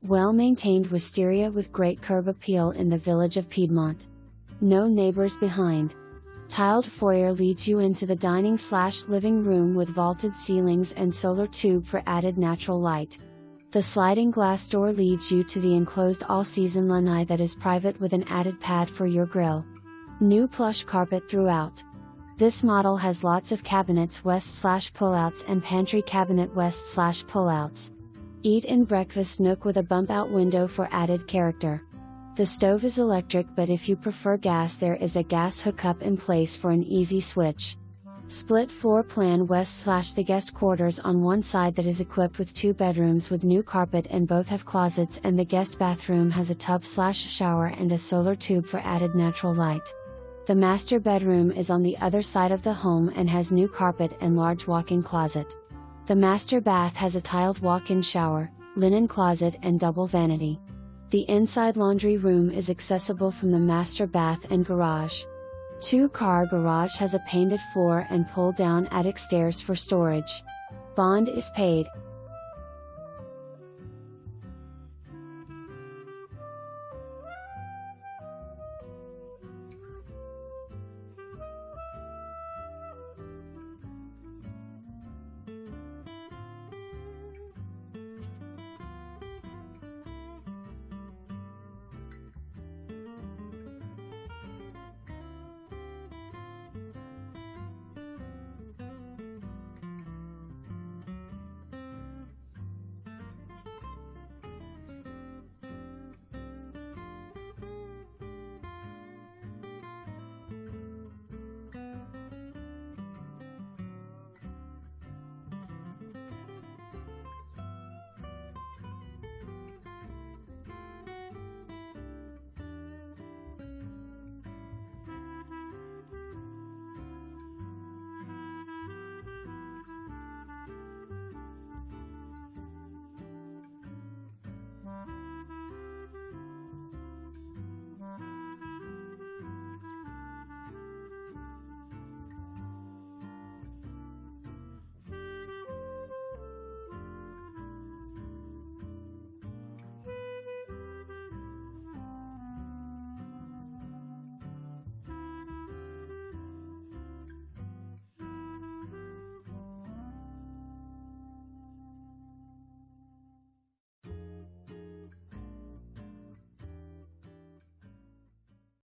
Well-maintained wisteria with great curb appeal in the Village of Piedmont. No neighbors behind. Tiled foyer leads you into the dining/living room with vaulted ceilings and solar tube for added natural light. The sliding glass door leads you to the enclosed all-season lanai that is private with an added pad for your grill. New plush carpet throughout. This model has lots of cabinets west/pullouts and pantry cabinet west/pullouts. Eat-in breakfast nook with a bump-out window for added character. The stove is electric, but if you prefer gas, there is a gas hookup in place for an easy switch. Split floor plan west/the guest quarters on one side that is equipped with 2 bedrooms with new carpet and both have closets, and the guest bathroom has a tub/shower and a solar tube for added natural light. The master bedroom is on the other side of the home and has new carpet and large walk-in closet. The master bath has a tiled walk-in shower, linen closet and double vanity. The inside laundry room is accessible from the master bath and garage. 2-car garage has a painted floor and pull-down attic stairs for storage. Bond is paid,